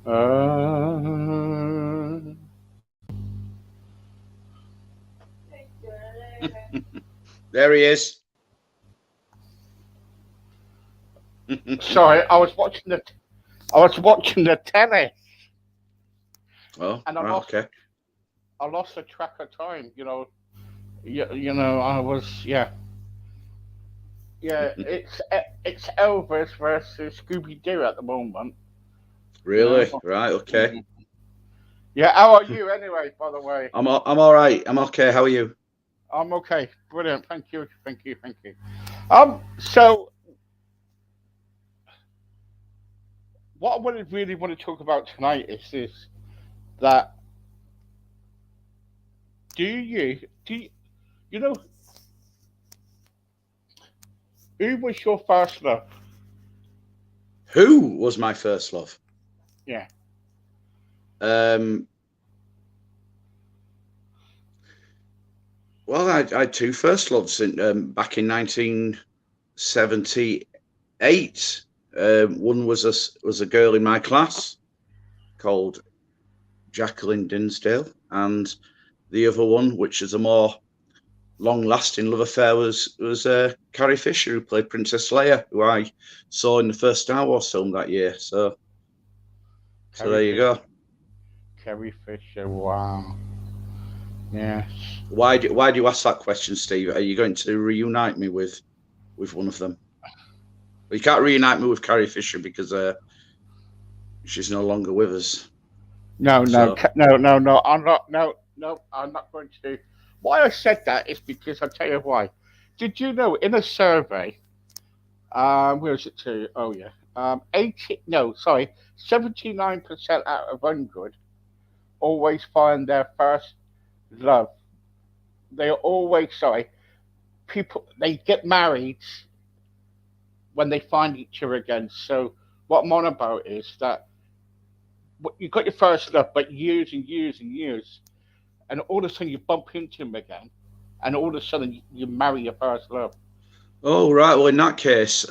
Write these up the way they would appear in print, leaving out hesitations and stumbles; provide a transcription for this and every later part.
Uh, There he is. sorry, I was watching the telly, Oh, and right, okay. I lost the track of time. I was yeah. It's Elvis versus Scooby Doo at the moment. You know. Really? Right, okay. Mm. Yeah. How are you anyway? By the way, I'm all right. I'm okay. How are you? I'm okay. Brilliant. Thank you. Thank you. Thank you. So what I really want to talk about tonight is this: that do you, you know who was your first love? Who was my first love? Yeah. Um, well, I had two first loves back in 1978. One was a girl in my class called Jacqueline Dinsdale, and the other one, which is a more long-lasting love affair, was Carrie Fisher, who played Princess Leia, who I saw in the first Star Wars film that year. So Carrie there you Fisher. go. Carrie Fisher. Wow. Yes. Why do you ask that question, Steve? Are you going to reunite me with one of them? Well, you can't reunite me with Carrie Fisher because she's no longer with us. No, no, So no, no, no. I'm not. No, no. I'm not going to. Why I said that is because I'll tell you why. Did you know in a survey, where is it to? Oh yeah, 80. No, sorry, 79% out of 100 always find their first love. They are always sorry. People they get married when they find each other again. So what I'm on about is that you got your first love, but years and years and years, and all of a sudden you bump into him again, and all of a sudden you marry your first love. oh right, well in that case,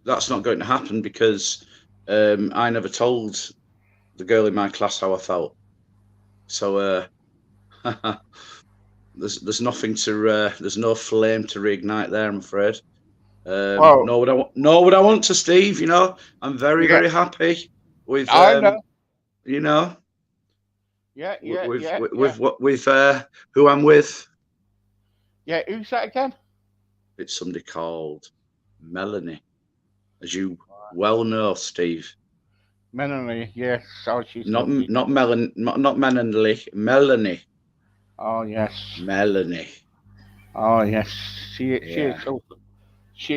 that's not going to happen because I never told the girl in my class how I felt. So there's nothing to there's no flame to reignite there, I'm afraid. Oh, Nor would nor would I want to, Steve. I'm very yeah, very happy with I know. you know Yeah, yeah, with yeah, with yeah, with what with who I'm with. yeah. Who's that again? It's somebody called Melanie, as you well know, Steve. Melanie. Yes. Oh, she's Not lovely. not Melon, not Melanie, Melanie, Oh yes. Melanie. Oh yes. She is Yeah.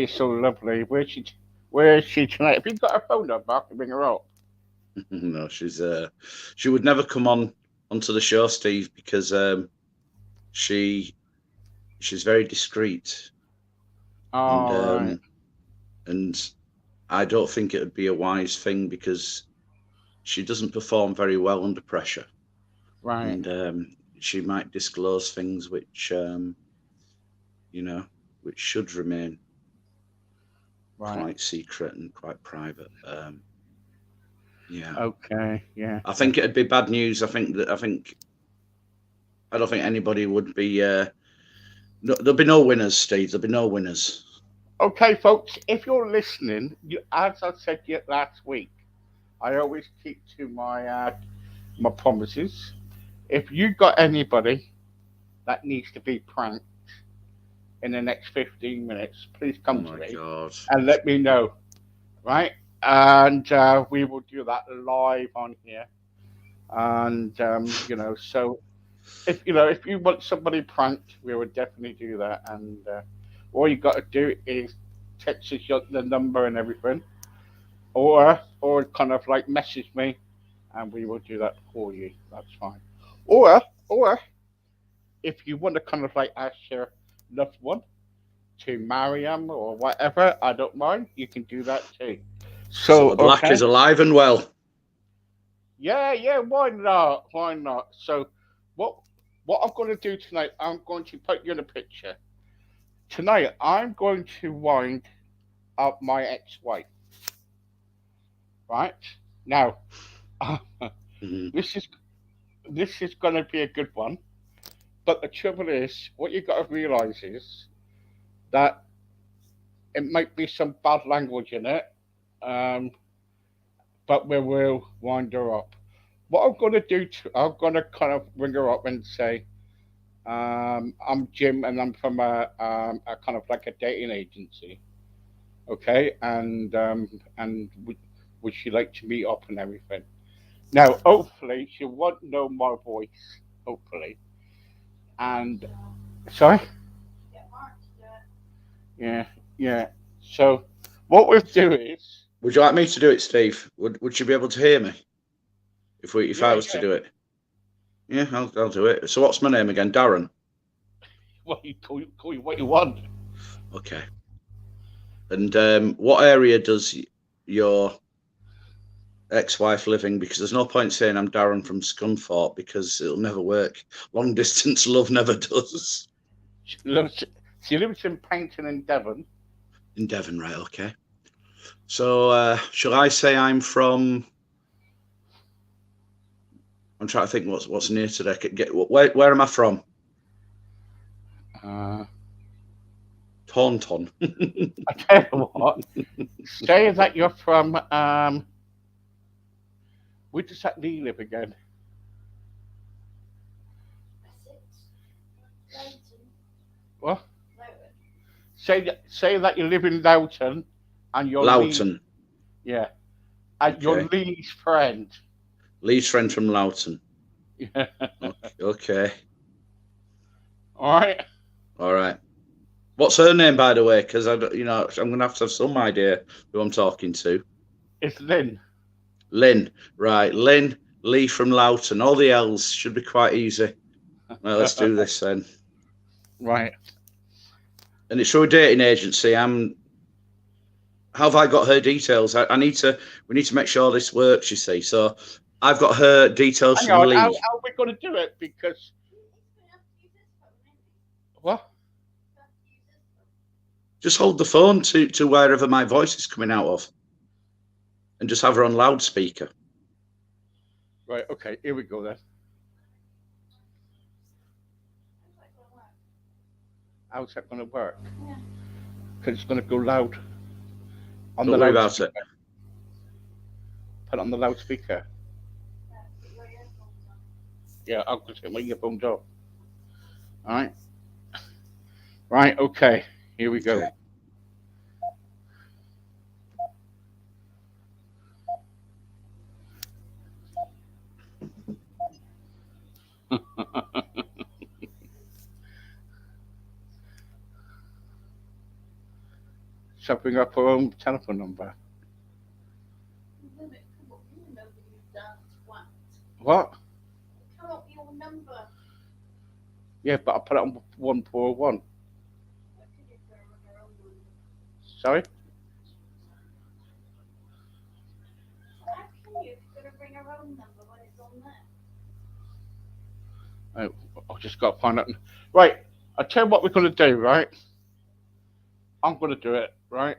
so lovely. Where is she tonight? Have you got her phone number? I can ring her up. No, she would never come onto the show, Steve, because she she's very discreet, and All right. and I don't think it would be a wise thing because she doesn't perform very well under pressure, Right. and she might disclose things you know which should remain Right. quite secret and quite private. Yeah, Okay. Yeah. I Yeah. think it'd be bad news. I don't think anybody would be. No, there'll be no winners, Steve. There'll be no winners. Okay, folks. If you're listening, as I said yet last week, I always keep to my promises. If you got anybody that needs to be pranked in the next 15 minutes, please Oh come to my me God. and let me know, right? And we will do that live on here. And so if you want somebody pranked, we will definitely do that. And all you got to do is text us the number and everything, or kind of like message me, and we will do that for you. That's fine. Or if you want to kind of like ask your loved one to marry them or whatever, I don't mind. You can do that too. So So the black is okay, alive and well. yeah, yeah. Why not? Why not? So what what I'm going to do tonight? I'm going to put you in a picture. Tonight, I'm going to wind up my ex-wife. Right now, Mhm. this is this is going to be a good one. But the trouble is, what you got to realise is that it might be some bad language in it, um, but we will wind her up. What I'm going to do, I'm going to kind of ring her up and say, I'm Jim and I'm from a kind of like a dating agency. Okay, and would she like to meet up and everything? Now, hopefully, she won't know my voice. Hopefully, and sorry, yeah, yeah. So, what we'll do is, Would you like me to do it, Steve? Would you be able to hear me if I yeah, was to yeah. do it? Yeah, I'll do it. So what's my name again? Darren. Well, you call you what you want. Okay. And what area does your ex-wife live in? Because there's no point saying I'm Darren from Scunthorpe because it'll never work. Long distance love never does. She lives, she lives in Paynton in Devon. In Devon, right? Okay. So shall I say I'm from? I'm trying to think what's near to there. Where am I from? Uh, Taunton. I tell you what, say that you're from where does that Lee live again? What? Say that you live in Loughton, and you're Lee, Loughton. yeah, and you're Okay. Lee's friend. Lee's friend from Loughton. Yeah. Okay. All right. All right. What's her name, by the way? Because I'm gonna have to have some idea who I'm talking to. It's Lynn. Lynn, right? Lynn, Lee from Loughton. All the L's should be quite easy. Right, let's do this then. Right. And it's through a dating agency. How have I got her details? I need to. We need to make sure this works. You see, so I've got her details Hang from on. How Lee. are we going to do it? Because what? Just hold the phone to wherever my voice is coming out of, and just have her on loudspeaker. Right. Okay. Here we go then. How's that going to work? Because it's going to go loud on the Don't worry about loudspeaker. it. Put it on the loudspeaker. Yeah, I'll just get my earphones off. All right. Right. Okay. Here we go. Okay. Something up her own telephone number. What? Yeah, but I put it on 141. Sorry? I, I just got to find out. Right. I'll tell you what we're going to do, right? I'm going to do it, right?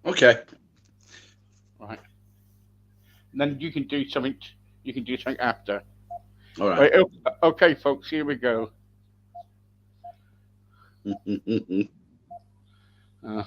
Okay. Right. And then you can do something. You can do something after. All right. Right. Okay, folks. Here we go. Uh,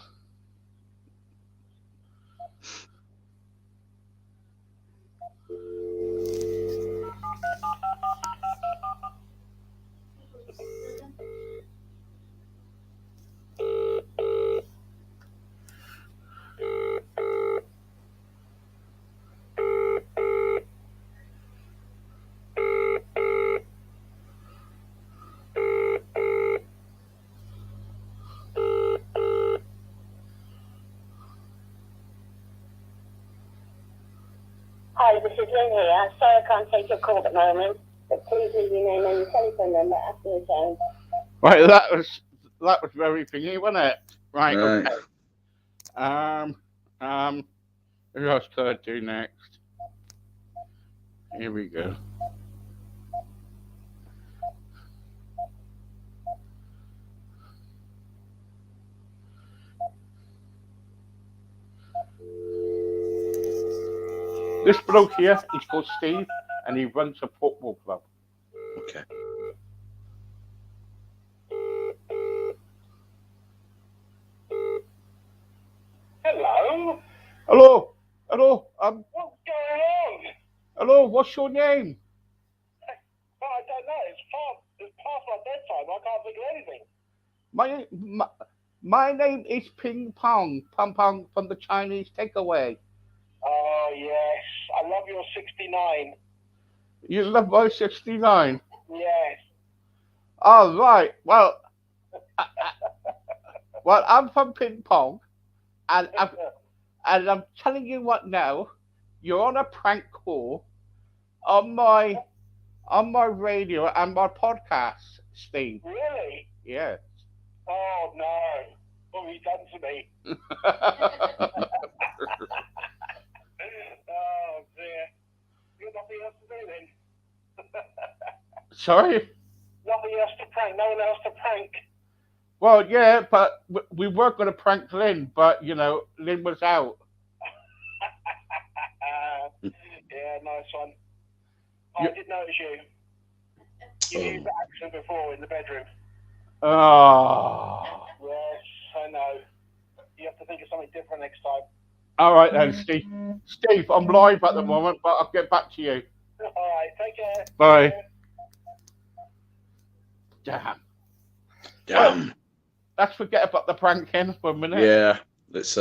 Hi, this is Lynn here. Sorry I can't take your call at the moment, but please leave your name and your telephone number after the tone. right. That was very thingy, wasn't it? Right. Right. Okay. Um. Who else could I do next? Here we go. This bloke here is called Steve, and he runs a football club. Okay. Hello? Hello, hello, What's going on? hello. What's your name? Oh, I don't know. It's past my bedtime. I can't think of anything. My name is Ping Pong, Pong Pong from the Chinese Takeaway. Oh, yes. I love your 69. You love my 69. Yes. All right. Well, I'm from Ping Pong, and I'm telling you what now. You're on a prank call on my radio and my podcast, Steve. Really? Yeah. Oh, no. What have you done to me? Oh, dear. You got nothing else to do then? Sorry. Nothing else to prank. No one else to prank. Well, yeah, but we were going to prank Lynn, but Lynn was out. Yeah, nice one. You- I did notice you. You used the accent before in the bedroom. Oh. Yes, I know. You have to think of something different next time. All right then, Steve. Steve, I'm live at the moment, but I'll get back to you. All right, take care. Bye. Damn. Damn. Let's forget about the pranking for a minute. Yeah. Let's.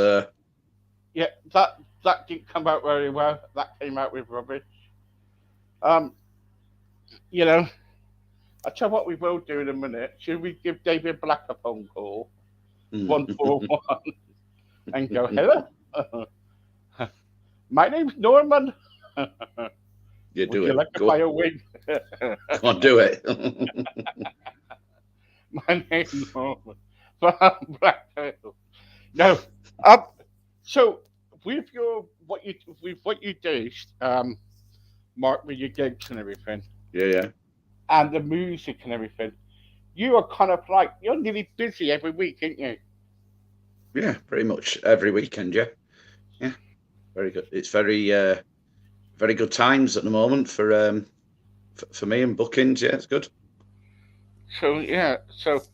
Yeah, that didn't come out very well. That came out with rubbish. I'll tell you what we will do in a minute. Should we give David Black a phone call? 141 and go, hello. My name's Norman. You do Would it. you like to Go buy a wig? Come on, do it. My name's Norman. Black Turtle. No. So with what you do, Mark, with your gigs and everything, Yeah. and the music and everything, you are kind of like you're nearly busy every week, aren't you? Yeah, pretty much every weekend. Yeah. Very good. It's very good times at the moment for me and bookings. Yeah, it's good. So yeah, so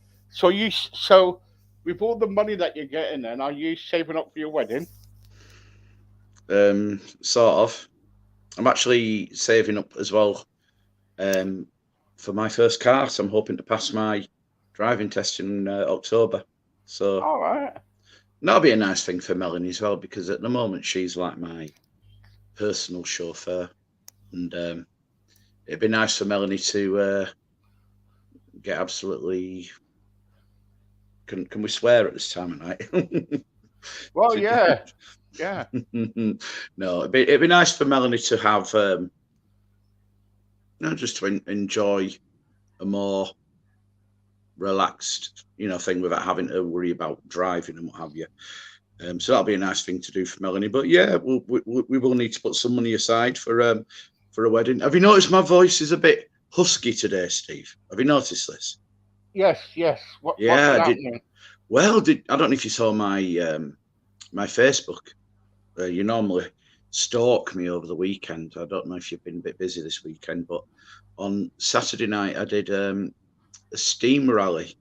with all the money that you're getting, then are you saving up for your wedding? Sort of. I'm actually saving up as well for my first car. So I'm hoping to pass my driving test in October. So All right. that'll be a nice thing for Melanie as well, because at the moment she's like my personal chauffeur, and it'd be nice for Melanie to get absolutely. Can we swear at this time of night? Well, yeah. No, it'd be nice for Melanie to have, just to enjoy a more relaxed, thing without having to worry about driving and what have you. So that'll be a nice thing to do for Melanie. But yeah, we will need to put some money aside for a wedding. Have you noticed my voice is a bit husky today, Steve? Have you noticed this? Yes. What? Yeah, What's I did. happening? Well, I don't know if you saw my my Facebook. You normally stalk me over the weekend. I don't know if you've been a bit busy this weekend, but on Saturday night I did a steam rally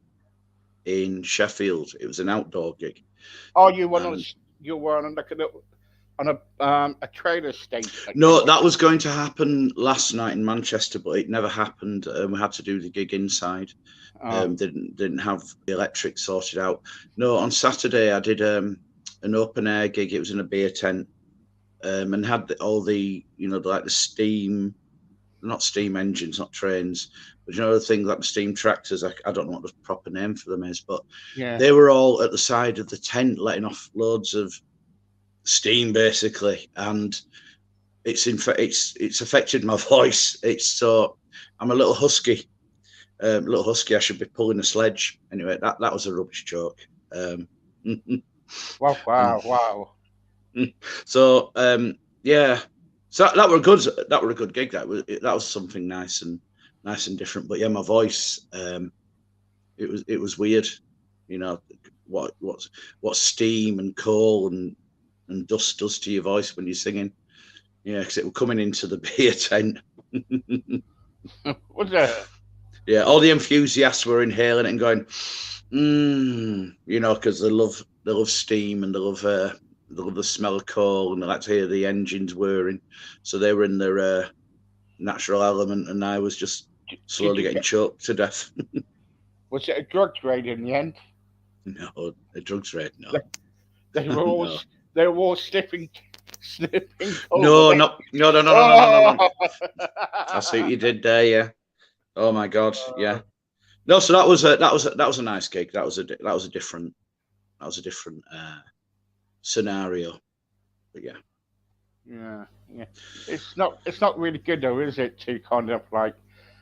in Sheffield. It was an outdoor gig. Oh, you were on a trailer stage. No, that was going to happen last night in Manchester, but it never happened. We had to do the gig inside. Didn't have the electric sorted out. No, on Saturday I did an open air gig. It was in a beer tent, and had all the like the steam, not steam engines, not trains, but the thing like the steam tractors. I don't know what the proper name for them is, but yeah. they were all at the side of the tent, letting off loads of steam basically, and it's affected my voice. I'm a little husky. I should be pulling a sledge. Anyway, that was a rubbish joke. Wow. So yeah, so that were a good gig. That was something nice and different. But yeah, my voice, it was weird. What steam and coal and dust does to your voice when you're singing. Yeah, because it was coming into the beer tent. Was it? Yeah, all the enthusiasts were inhaling it and going, you know, because they love steam and they love the smell of coal and they like to hear the engines whirring. So they were in their natural element, and I was just slowly getting choked to death. Was it a drugs raid in the end? No, a drugs raid, no. They were all No. they were all sniffing coal. No, were they? no. I see what you did there, yeah. Oh my God, yeah. No, so that was a nice gig. That was a different scenario. But yeah. Yeah. It's not really good though, is it? To kind of like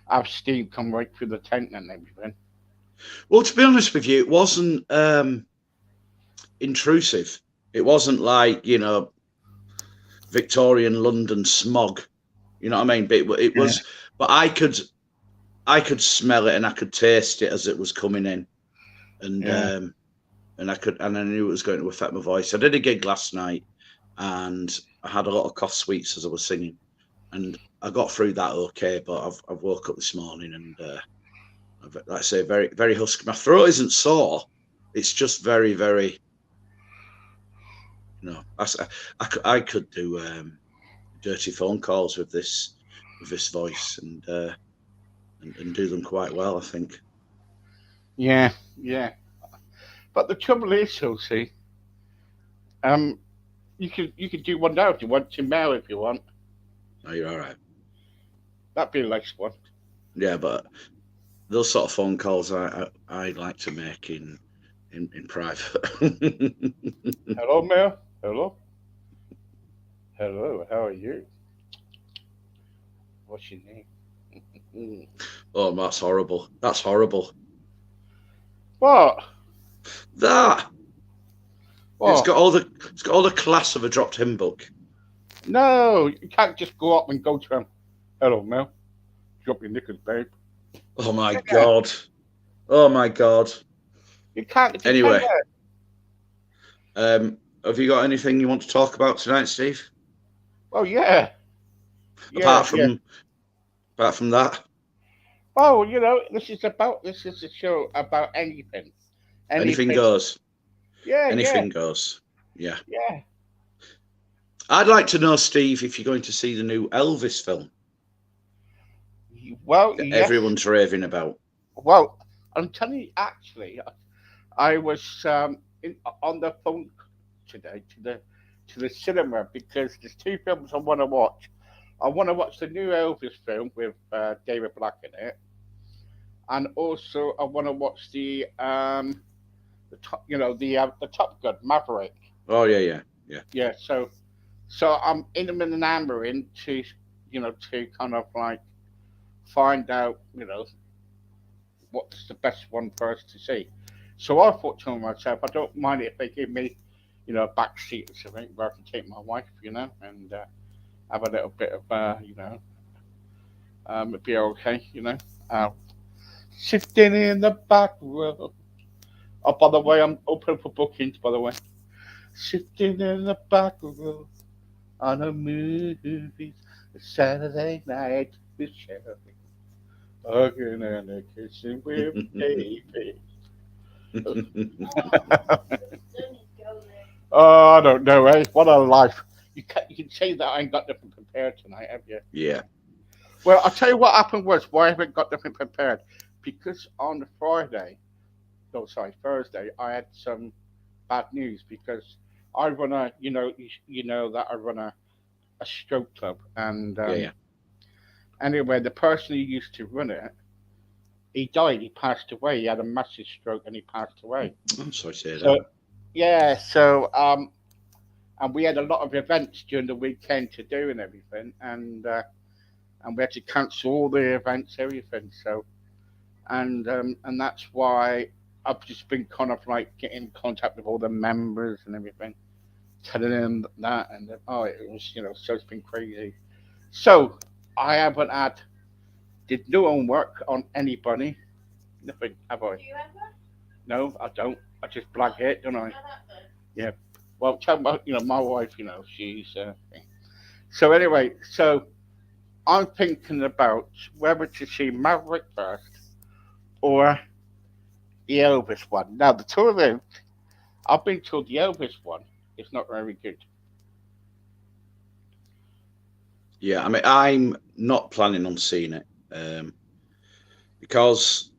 have steam come right through the tent and everything. Well, to be honest with you, it wasn't intrusive. It wasn't like, you know, Victorian London smog. You know what I mean? But it was. But I could smell it and I could taste it as it was coming in, and I knew it was going to affect my voice. I did a gig last night, and I had a lot of cough sweets as I was singing, and I got through that okay. But I've woke up this morning and, like I say, very very husky. My throat isn't sore; it's just very very. You know, I could do dirty phone calls with this voice and do them quite well, I think. Yeah. But the trouble is, Chelsea, you could do one now if you want to mail if you want. Oh, you're all right. That'd be a nice one. Yeah, but those sort of phone calls I like to make in private. Hello, Mel. Hello. Hello. How are you? What's your name? Oh, that's horrible. That's horrible. What? That. What? It's got all the class of a dropped hymn book. No, you can't just go up and go to him. Hello, Mel. Drop your knickers, babe. Oh my God. Oh my God. You can't. Anyway, have you got anything you want to talk about tonight, Steve? Oh yeah. Apart from that. Oh, you know, this is a show about anything. Anything goes. Yeah. Anything goes. Yeah. Yeah. I'd like to know, Steve, if you're going to see the new Elvis film. Well, That yes. everyone's raving about. Well, I'm telling you, actually, I was on the phone today to the cinema because there's two films I want to watch. I want to watch the new Elvis film with David Black in it, and also I want to watch the Top Gun Maverick. Oh yeah. Yeah. So I'm in and enamoring to kind of like find out what's the best one for us to see. So I thought to myself, I don't mind it if they give me, a back seat or something where I can take my wife, and have a little bit of, it'd be okay, sitting in the back row. Oh, by the way, I'm open for bookings, by the way. Sitting in the back row on a movie, Saturday night with Shelly. Hugging and kissing with baby. Oh, I don't know, eh? What a life. You can say that I ain't got nothing prepared tonight, have you? Yeah. Well, I'll tell you what happened was why I haven't got nothing prepared. Because on Thursday, I had some bad news because I run you know that I run a stroke club, and Yeah. anyway, the person who used to run it, he died. He passed away. He had a massive stroke and he passed away. I'm sorry to hear So that. yeah, and we had a lot of events during the weekend to do and everything, and we had to cancel all the events, everything. So and that's why I've just been kind of like getting in contact with all the members and everything, telling them that, and it was so it's been crazy. So I haven't did no homework on anybody. Nothing, have I? Do you ever? No, I don't. I just blag it, don't I? Yeah. Well, tell my wife, she's. So anyway, so I'm thinking about whether to see Maverick first or the Elvis one. Now the two of them, I've been told the Elvis one is not very good. Yeah, I mean, I'm not planning on seeing it because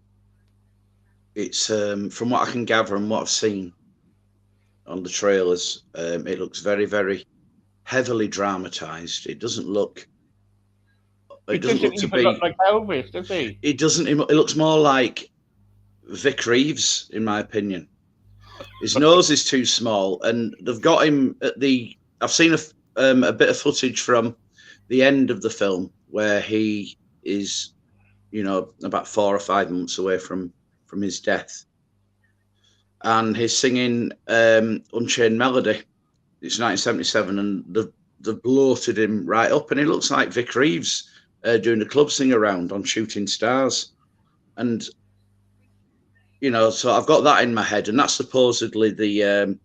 it's from what I can gather and what I've seen on the trailers, it looks very, very heavily dramatized. It doesn't look. He It doesn't doesn't look to even look be. like Elvis, does he? It doesn't. It looks more like Vic Reeves, in my opinion. His nose is too small, and they've got him at the. I've seen a bit of footage from the end of the film where he is, about 4 or 5 months away from his death, and he's singing Unchained Melody. It's 1977, and they've bloated him right up, and he looks like Vic Reeves doing a club sing around on Shooting Stars, and so I've got that in my head, and that's supposedly the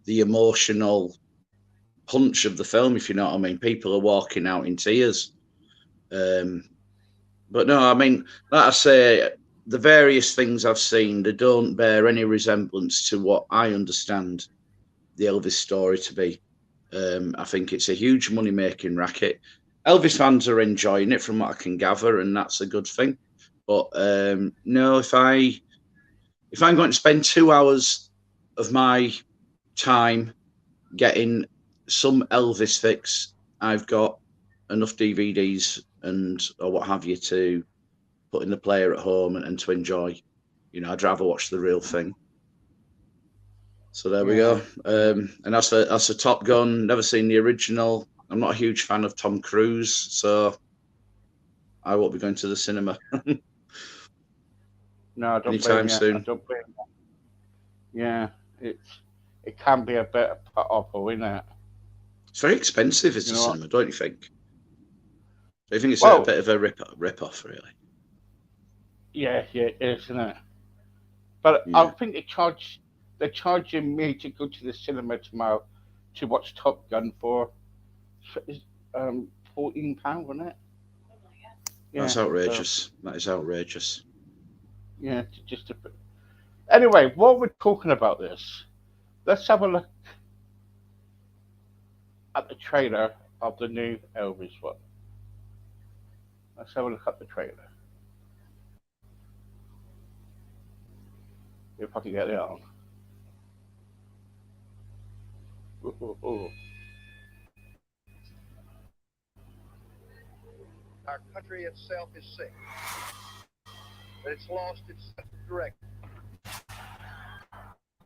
emotional punch of the film, if you know what I mean. People are walking out in tears. But no, I mean, like I say, the various things I've seen, they don't bear any resemblance to what I understand the Elvis story to be. I think it's a huge money-making racket. Elvis fans are enjoying it from what I can gather, and that's a good thing. But no, if I'm going to spend 2 hours of my time getting some Elvis fix, I've got enough DVDs or what have you to put in the player at home and to enjoy. I'd rather watch the real thing. So there we go. And that's a Top Gun. Never seen the original. I'm not a huge fan of Tom Cruise, so I won't be going to the cinema. No, I don't Anytime blame you. soon. I don't blame you. Yeah, it can be a bit of put off, isn't it? It's very expensive as a cinema, don't you think? Do you think it's Well, a bit of a rip-off, really? Yeah, it is, isn't it? But Yeah. I think they're charging me to go to the cinema tomorrow to watch Top Gun for £14, wasn't it? That's Yeah, outrageous. So, That is outrageous. yeah, anyway, while we're talking about this, let's have a look at the trailer of the new Elvis one. Let's have a look at the trailer. If I can get it on. Ooh. Our country itself is sick, but it's lost its direction.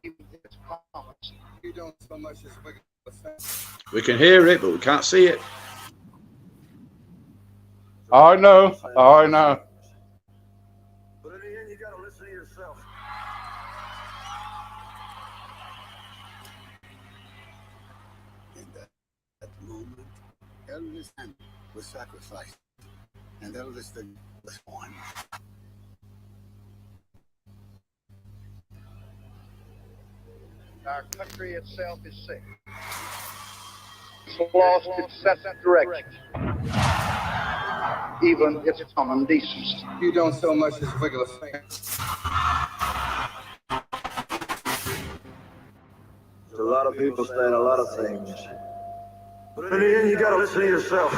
Its promise. You don't so much as wiggle the fence. We can hear it, but we can't see it. I know. But in the end, you gotta listen to yourself. In that moment, Elvis was sacrificed, and Elvis was born. Our country itself is sick. It's lost its sense of direction, even its common decency. You don't so much as wiggle a finger. A lot of people saying a lot of things, but in the end, you gotta listen to yourself.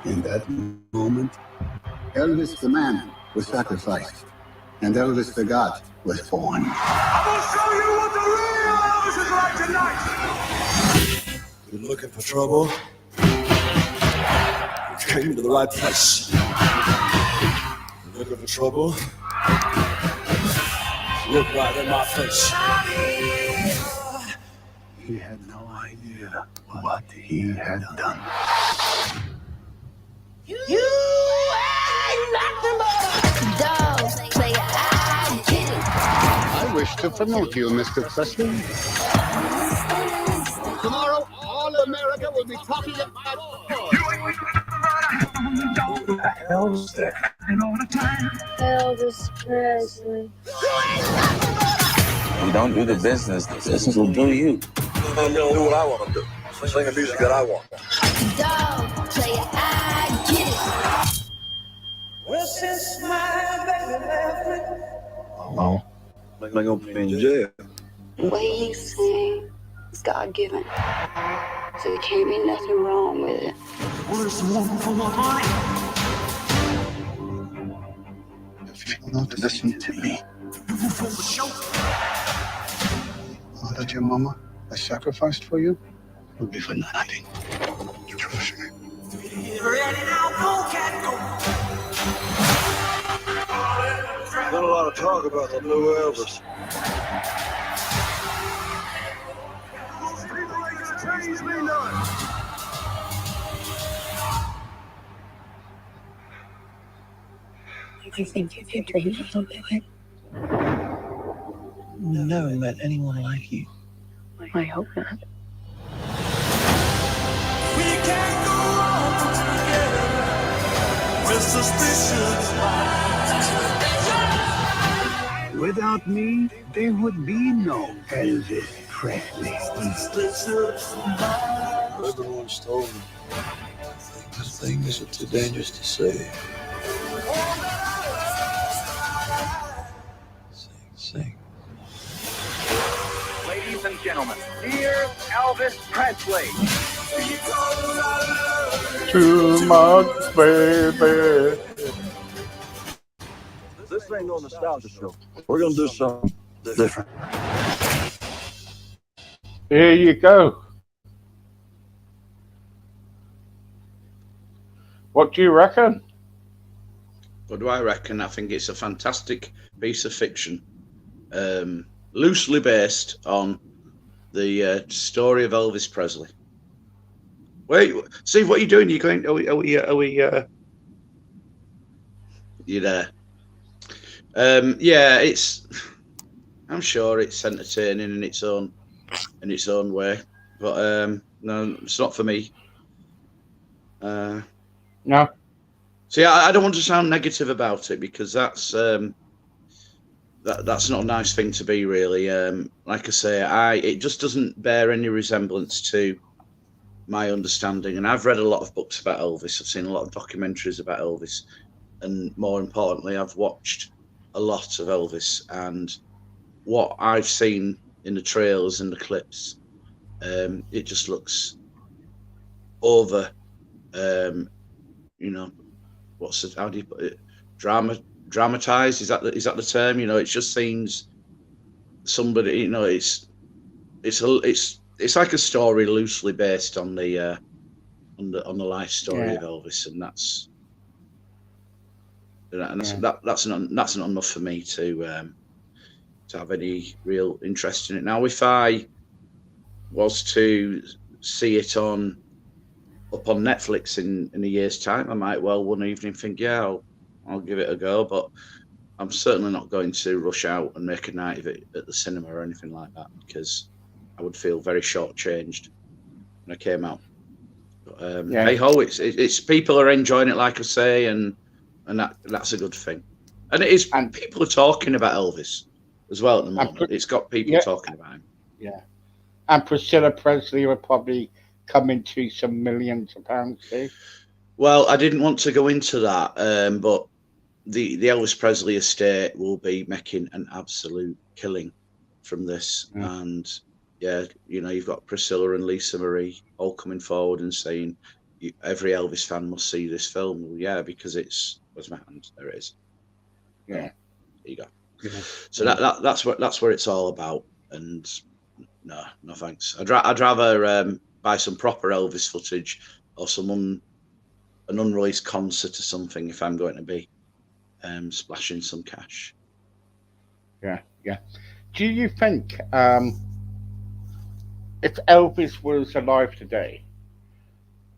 In that moment, Elvis the man was sacrificed, and Elvis the God was born. I'm gonna show you what the real Elvis is like tonight. You're looking for trouble? You came to the right place. You're looking for trouble? Look right in my face. He had no idea what he had done. You ain't nothing but dogs. Play I get it. I wish to promote you, Mr. Presley. Tomorrow, all America will be talking about Who the hell's that? And all the time. Elvis Presley. You ain't nothing but You don't do the business will do you. I'm gonna do what I want to do. Sing the music that I want. Dog, player, I get it. Well, since my baby left me, oh, I'm gonna be in jail. The way you sing is God-given, so there can't be nothing wrong with it. Well, it's one for my money. If you not listen to me, For the show. all that your mama has sacrificed for you will be for nothing. Trust me. Ready now, go, cat, go. Been a lot of talk about the new Elvis. Those people ain't gonna change me none. You think you can dream a little bit? Never met anyone like you. I hope not. We can't go on together with suspicion. Without me, there would be no Elvis Presley. Everyone's told me the things are too dangerous to say. Sing. Ladies and gentlemen, here's Elvis Presley. Too much, baby. This ain't no nostalgia show. We're gonna do something different. Here you go. What do you reckon? What do I reckon? I think it's a fantastic piece of fiction, loosely based on the story of Elvis Presley. Wait, Steve, what are you doing? You going? Are we? You there? Yeah, it's. I'm sure it's entertaining in its own way, but no, it's not for me. No. See, I don't want to sound negative about it because that's not a nice thing to be, really. Like I say, it just doesn't bear any resemblance to my understanding. And I've read a lot of books about Elvis. I've seen a lot of documentaries about Elvis, and more importantly, I've watched a lot of Elvis. And what I've seen in the trailers and the clips, it just looks over. You know, how do you put it? Dramatized? Is that the term? You know, it just seems somebody. You know, it's like a story loosely based on the life story of Elvis, and that's not enough for me to have any real interest in it. Now, if I was to see it up on Netflix in a year's time, I might well one evening think, yeah, I'll give it a go, but I'm certainly not going to rush out and make a night of it at the cinema or anything like that, because I would feel very shortchanged when I came out. But, hey ho, it's people are enjoying it, like I say, and that's a good thing. And it is, and people are talking about Elvis as well at the moment. It's got people talking about him. Yeah, and Priscilla Presley will probably come into some millions of pounds too. Well, I didn't want to go into that, but the Elvis Presley estate will be making an absolute killing from this. And yeah, you know, you've got Priscilla and Lisa Marie all coming forward and saying every Elvis fan must see this film. Well, yeah, because where's my hand? There it is. Yeah, there you go. Yeah. So that's where it's all about. And no thanks. I'd rather buy some proper Elvis footage or an unreleased concert or something if I'm going to be splashing some cash. Yeah. Do you think if Elvis was alive today,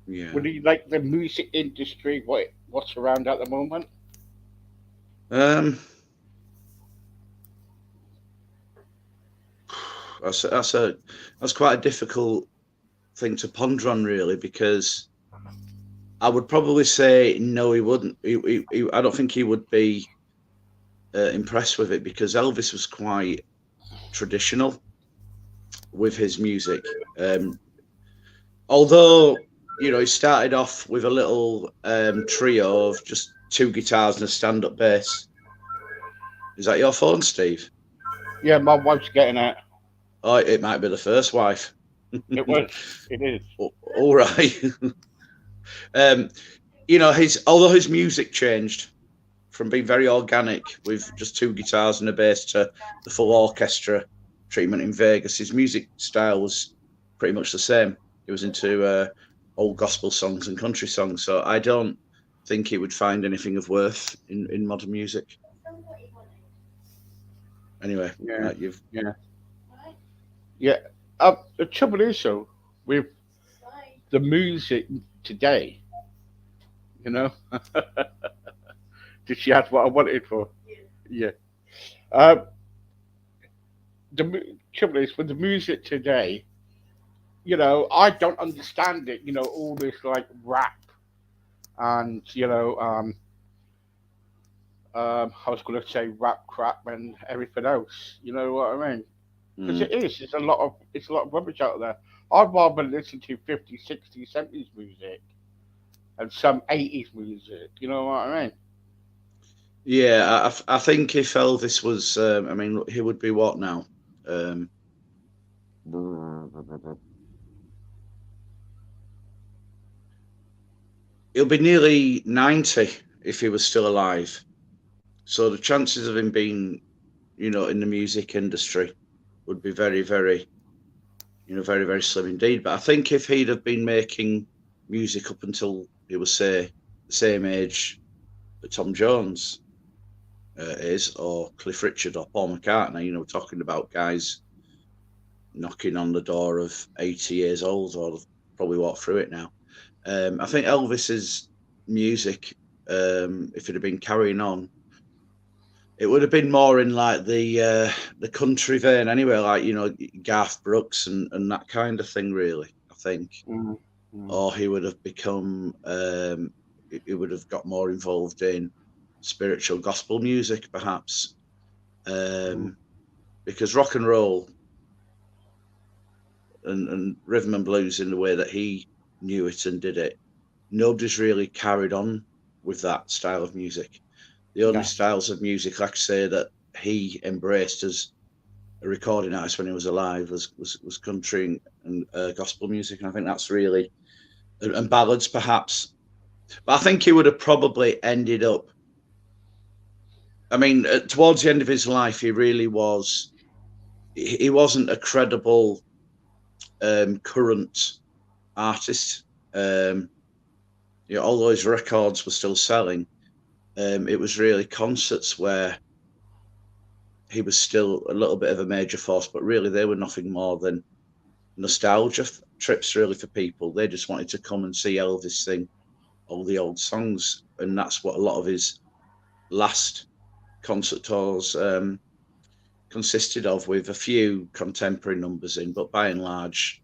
would he like the music industry what's around at the moment? That's quite a difficult thing to ponder on, really, because I would probably say no, he wouldn't. I don't think he would be impressed with it, because Elvis was quite traditional with his music. Although, you know, he started off with a little trio of just two guitars and a stand-up bass. Is that your phone, Steve? Yeah, my wife's getting it. Oh, it might be the first wife. It is. All right. You know, although his music changed from being very organic with just two guitars and a bass to the full orchestra treatment in Vegas, his music style was pretty much the same. He was into old gospel songs and country songs, so I don't think he would find anything of worth in modern music. Anyway, yeah. The trouble is, though, with the music today, you know, did she ask what I wanted for? Yeah. The trouble is with the music today, you know, I don't understand it. You know, all this like rap and I was going to say rap crap and everything else. You know what I mean? Because it is. It's a lot of rubbish out there. I'd rather listen to 50s, 60s, 70s music and some 80s music. You know what I mean? Yeah, I think if Elvis was, I mean, he would be what now? He'll be nearly 90 if he was still alive. So the chances of him being, you know, in the music industry would be very, very, you know, very, very slim indeed. But I think if he'd have been making music up until he was, say, the same age that Tom Jones is, or Cliff Richard or Paul McCartney, you know, talking about guys knocking on the door of 80 years old, or probably walked through it now. I think Elvis's music, if it had been carrying on, it would have been more in like the country vein anyway, like, you know, Garth Brooks and that kind of thing, really, I think. Mm-hmm. Or he would have become, he would have got more involved in spiritual gospel music, perhaps. Because rock and roll and rhythm and blues in the way that he knew it and did it, nobody's really carried on with that style of music. The only styles of music, like I say, that he embraced as a recording artist when he was alive was country and gospel music, and I think that's really, and ballads perhaps. But I think he would have probably ended up, I mean, towards the end of his life, he really was, he wasn't a credible current artist. You know, although his records were still selling, it was really concerts where he was still a little bit of a major force, but really they were nothing more than nostalgia trips really for people. They just wanted to come and see Elvis sing all the old songs, and that's what a lot of his last concert tours consisted of, with a few contemporary numbers in, but by and large,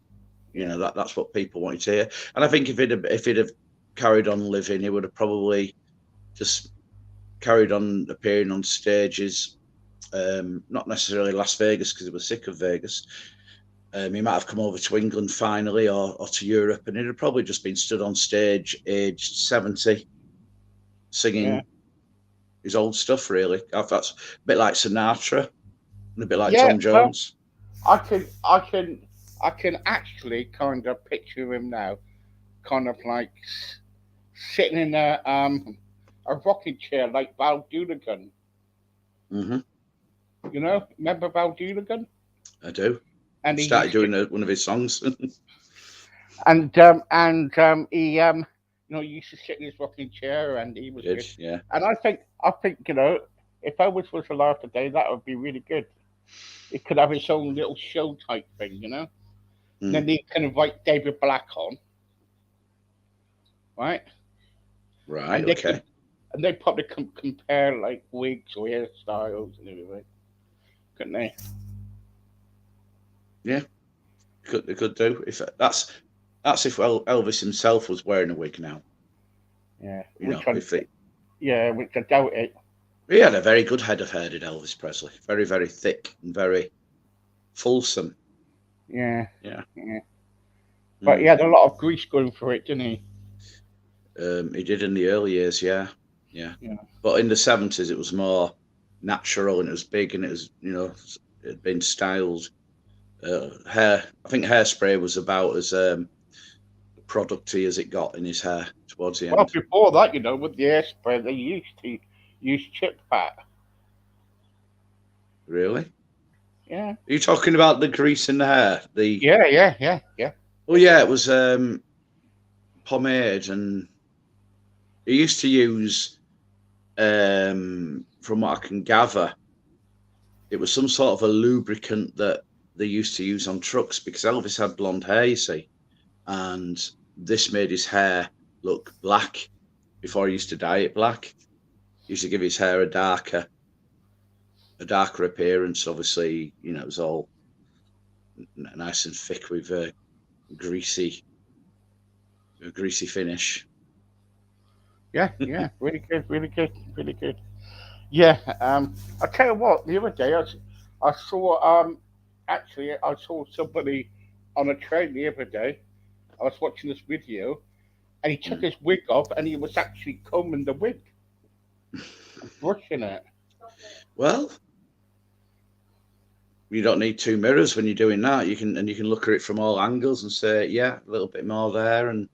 you know, that's what people wanted to hear. And I think if he'd have carried on living, he would have probably just carried on appearing on stages, not necessarily Las Vegas because he was sick of Vegas. He might have come over to England finally, or to Europe, and he'd have probably just been stood on stage aged 70 singing his old stuff, really. That's a bit like Sinatra and a bit like Tom Jones. I can actually kind of picture him now, kind of like sitting in a rocking chair like Val Doonigan. Mm-hmm. You know, remember Val Doonigan? I do. And he started doing one of his songs. and he you know, he used to sit in his rocking chair, and he was good. Yeah. And I think you know, if Elvis was alive today, that would be really good. It could have its own little show type thing, you know. And then they can invite David Black on, right? Right. And okay. And they probably compare like wigs or hairstyles and everything, couldn't they? Yeah, they could do. If that's if Elvis himself was wearing a wig now. Yeah, you know, which I doubt it. He had a very good head of hair, did Elvis Presley. Very, very thick and very fulsome. Yeah. Yeah. But he had a lot of grease going for it, didn't he? He did in the early years, yeah. But in the 70s, it was more natural and it was big and it was, it had been styled. I think Hairspray was about as producty as it got in his hair towards the end. Well, before that, with the hairspray, they used to use chip fat. Really? Yeah. Are you talking about the grease in the hair? Yeah. Oh, yeah, it was pomade, and he used to use, from what I can gather, it was some sort of a lubricant that they used to use on trucks because Elvis had blonde hair, you see, and this made his hair look black before he used to dye it black. He used to give his hair a darker appearance. Obviously, it was all nice and thick with a greasy finish. Yeah, really good. Yeah, I'll tell you what, the other day I saw I saw somebody on a train the other day. I was watching this video and he took his wig off and he was actually combing the wig and brushing it. Well, you don't need two mirrors when you're doing that. You can look at it from all angles and say, yeah, a little bit more there, and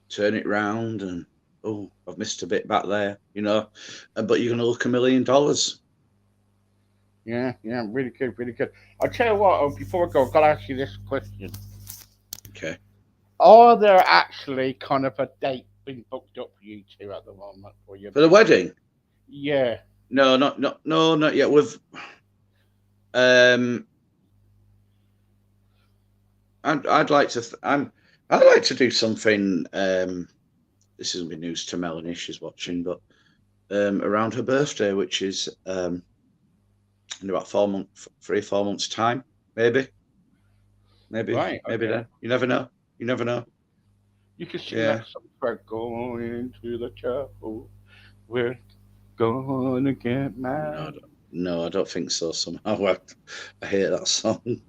turn it round, and oh, I've missed a bit back there, but you're going to look $1 million. Yeah, really good. I'll tell you what, before I go, I've got to ask you this question. Okay. Are there actually kind of a date being booked up for you two at the moment? For the wedding? Yeah. No, not yet. We've I'd like to do something. This isn't be news to Melanie, she's watching, but around her birthday, which is in about 3 or 4 months' time, maybe. Right, maybe okay. then. You never know. You can sing that song. We're going to the chapel. We're gonna get married. No, I don't think so. Somehow I hate that song.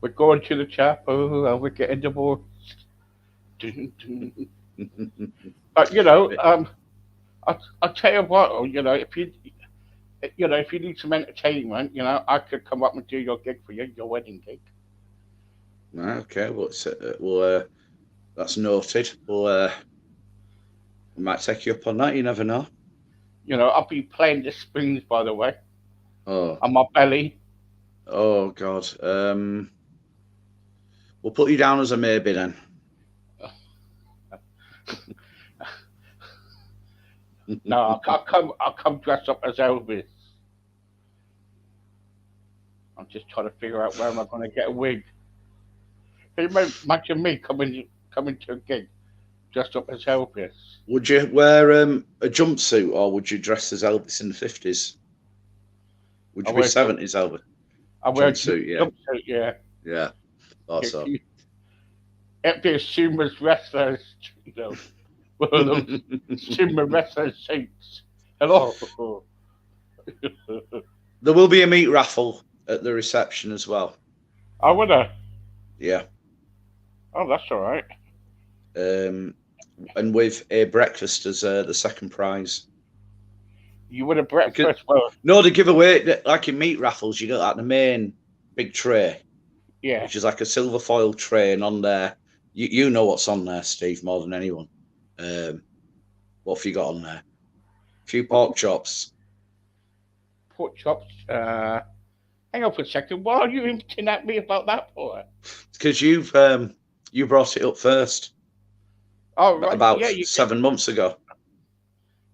We're going to the chapel and we're getting divorced. But I'll tell you what. If you need some entertainment, I could come up and do your gig for you, your wedding gig. Okay, well, that's noted. We might take you up on that. You never know. I'll be playing the strings, by the way. Oh. On my belly. Oh God. We'll put you down as a maybe then. No, I'll come dressed up as Elvis. I'm just trying to figure out where am I going to get a wig. Can you imagine me coming to a gig dressed up as Elvis? Would you wear a jumpsuit, or would you dress as Elvis in the 50s? Would you be 70s Elvis? I wear a jumpsuit, yeah. Yeah, thought so. It'd be a sumo wrestler, one of those sumo wrestler suits. Hello. There will be a meat raffle at the reception as well. Oh, would there? Yeah. Oh, that's all right. And with a breakfast as the second prize. You win a breakfast? No, they give away, like in meat raffles, you get like the main big tray. Yeah. Which is like a silver foil tray, and on there, you know what's on there, Steve, more than anyone. What have you got on there? A few pork chops. Pork chops? Hang on for a second. Why are you hinting at me about that for? Because you brought it up first. Oh, right. About 7 months ago.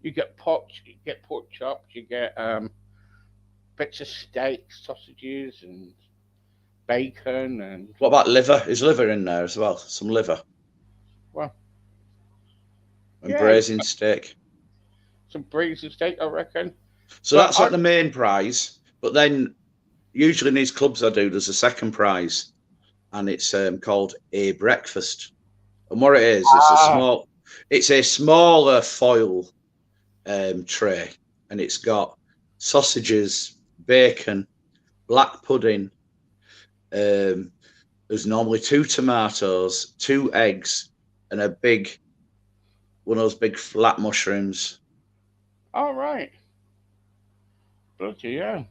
You get pork chops, you get bits of steak, sausages, and bacon, and what about liver? Is liver in there as well? Some liver. Well, and braising steak. Some braising steak, I reckon. So that's like the main prize, but then usually in these clubs I do, there's a second prize, and it's called a breakfast. And what it is, it's a smaller foil tray, and it's got sausages, bacon, black pudding, There's normally 2 tomatoes, 2 eggs, and one of those big flat mushrooms. All right. Bloody yeah.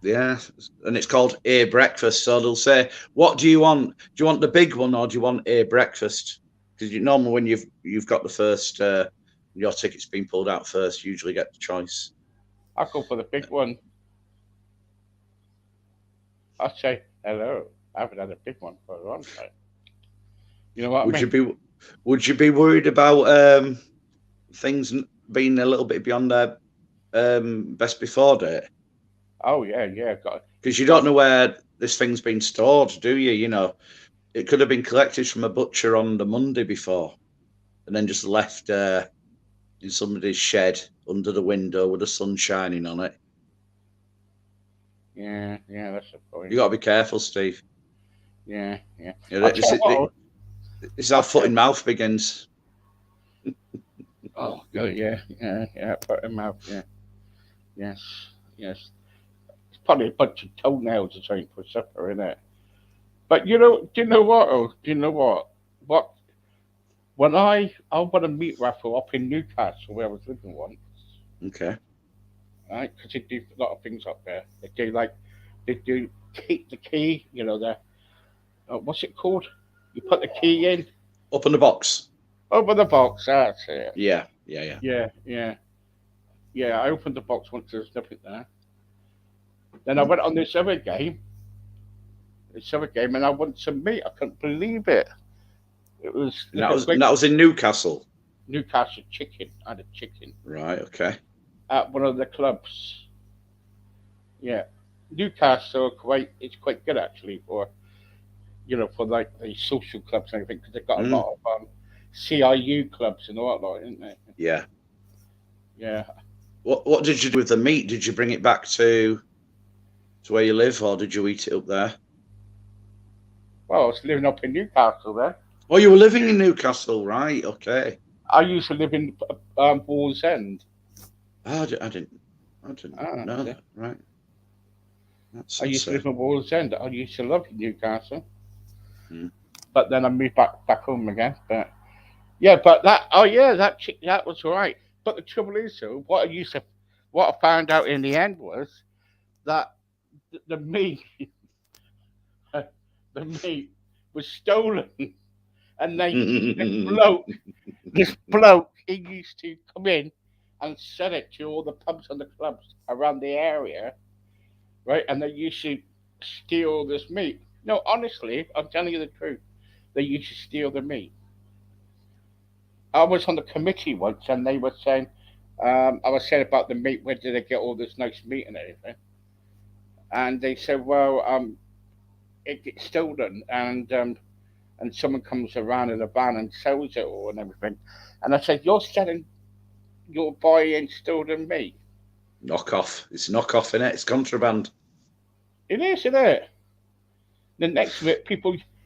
Yeah, and it's called a breakfast. So they'll say, "What do you want? Do you want the big one or do you want a breakfast?" Because normally when you've got the first, your ticket's been pulled out first, you usually get the choice. I'll go for the big one. I'll say hello. I haven't had a big one for a long time. You know what I mean? Would you be worried about things being a little bit beyond their best before date? Oh yeah. Because you don't know where this thing's been stored, do you? You know, it could have been collected from a butcher on the Monday before, and then just left in somebody's shed under the window with the sun shining on it. Yeah, that's the point. You got to be careful, Steve. Yeah. This is how foot in mouth begins. Oh, good, yeah. Foot in mouth, yeah. Yes. It's probably a bunch of toenails or something for supper, isn't it? But do you know what? Oh, do you know what? When I won a meat raffle up in Newcastle where I was living once. Okay. Right, because they do a lot of things up there. They do keep the key. What's it called? You put the key in. Open the box. Open the box. That's it. Yeah. Yeah, I opened the box once. There's nothing there. Then I went on this other game, and I won some meat. I couldn't believe it. It was that was in Newcastle. Newcastle chicken. I had a chicken. Right. Okay. At one of the clubs. Yeah, Newcastle it's quite good actually for like the social clubs and everything because they've got a lot of CIU clubs and all that lot, isn't they? Yeah. Yeah. What did you do with the meat? Did you bring it back to where you live, or did you eat it up there? Well, I was living up in Newcastle then. Oh, you were living in Newcastle, right? Okay. I used to live in Wallsend. Oh, I didn't know that. Right. I used to live in Wallsend. I used to love Newcastle. But then I moved back home again. But yeah, that was all right. But the trouble is, though, what I found out in the end was that the meat was stolen, and this bloke, he used to come in and sell it to all the pubs and the clubs around the area, right? And they used to steal this meat. No, honestly, I'm telling you the truth. They used to steal the meat. I was on the committee once, and they were saying, I was saying about the meat. Where did they get all this nice meat and everything? And they said, well, it gets stolen, and someone comes around in a van and sells it all and everything. And I said, you're buying stolen meat. Knockoff. It's knockoff, innit? It's contraband. It is, isn't it? The next bit,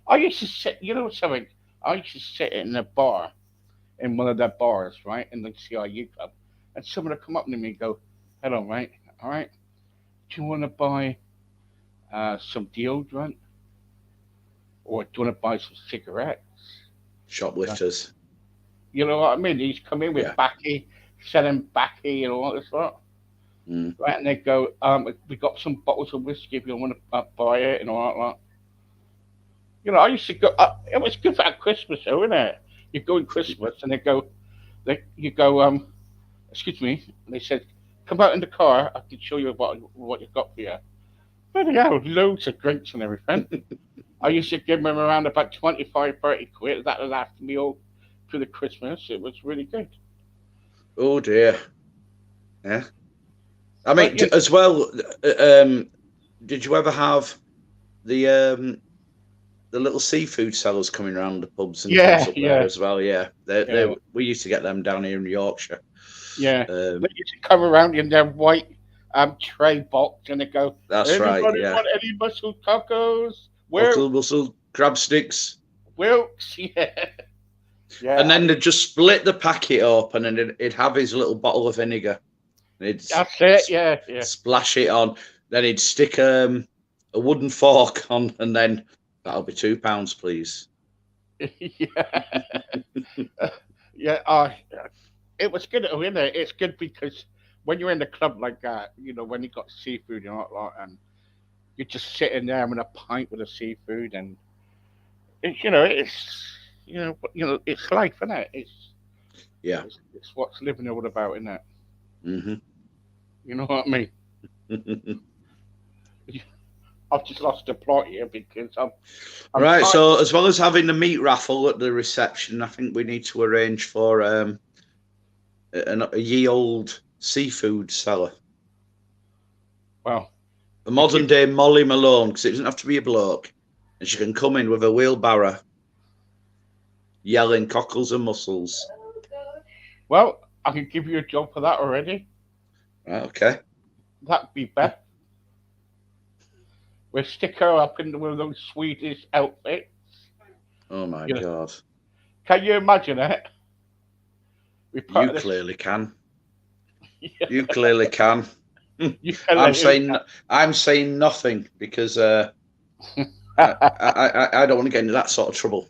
I used to sit, something? I used to sit in a bar, in one of their bars, right, in the CIU club, and someone would come up to me and go, hello, mate, all right, do you want to buy some deodorant? Or do you want to buy some cigarettes? Shoplifters. You know what I mean? He's come in with baccy, selling baccy and all that stuff. Right, and they go, we got some bottles of whiskey if you want to buy it and all that. I used to go. It was good for Christmas, though, isn't it? You go in Christmas, and you go. Excuse me. And they said, "Come out in the car. I can show you what you've got for you." Bloody hell, loads of drinks and everything. I used to give them around about 25, 30 quid. That lasted me all through the Christmas. It was really good. Oh dear. Yeah. I mean, as well. Did you ever have the little seafood sellers coming around the pubs and things up there as well? Yeah, we used to get them down here in Yorkshire. Yeah, they used to come around in their white tray box and they go, "That's right. Yeah. Want any mussel tacos? Mussel crab sticks. Wilkes, yeah. And then they'd just split the packet up, and then he'd have his little bottle of vinegar. That's it. Yeah. Splash it on. Then he'd stick a a wooden fork on, and then that'll be £2, please. Yeah. It was good, isn't it? It's good because when you're in the club like that, when you got seafood and all that, and you're just sitting there having a pint with the seafood, and it's life, isn't it? It's what's living all about, isn't it? Mm-hmm. You know what I mean? I've just lost the plot here because I'm right. So as well as having the meat raffle at the reception, I think we need to arrange for a ye old seafood seller. Well, a modern day Molly Malone, because it doesn't have to be a bloke, and she can come in with a wheelbarrow, yelling cockles and mussels. Well, I can give you a job for that already. Right, okay. That'd be Beth. We'll stick her up in one of those Swedish outfits. Oh my God. Can you imagine it? You clearly can. Yeah. You clearly can. I'm saying nothing because I don't want to get into that sort of trouble.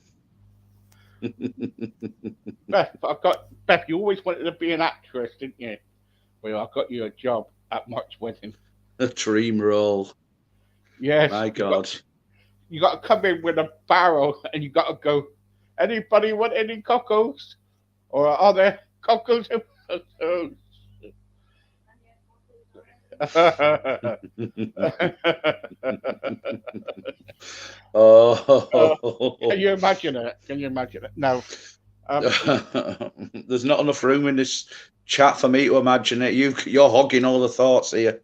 Beth, you always wanted to be an actress, didn't you? Well, I got you a job at Mark's wedding. A dream role. Yes. My God. You got to come in with a barrel and you got to go, anybody want any cockles? Or are there cockles and mussels? Can you imagine it? No. There's not enough room in this chat for me to imagine it. You're hogging all the thoughts here.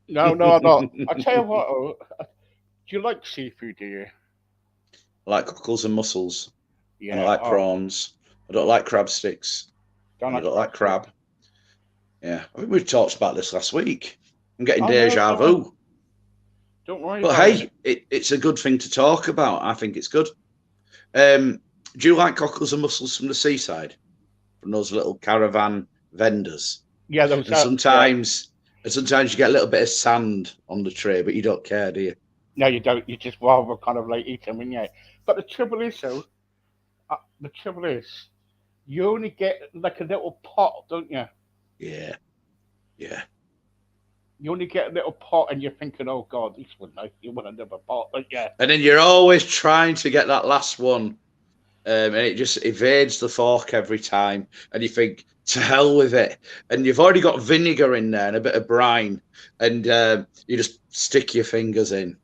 No, I'm not. I tell you what, do you like seafood, do you? I like cockles and mussels. Yeah. And I like prawns. I don't like crab sticks. I don't like crab. Yeah. I think we talked about this last week. I'm getting deja vu. Don't worry but about hey, it's a good thing to talk about. I think it's good. Do you like cockles and mussels from the seaside? From those little caravan vendors? Yeah, those. And sometimes you get a little bit of sand on the tray, but you don't care, do you? No, you don't. You just rather kind of like eat them, and yeah. But the trouble is, you only get like a little pot, don't you? Yeah. You only get a little pot, and you're thinking, "Oh God, this one nice. You want another pot?" But yeah. And then you're always trying to get that last one, and it just evades the fork every time. And you think, "To hell with it!" And you've already got vinegar in there and a bit of brine, and you just stick your fingers in.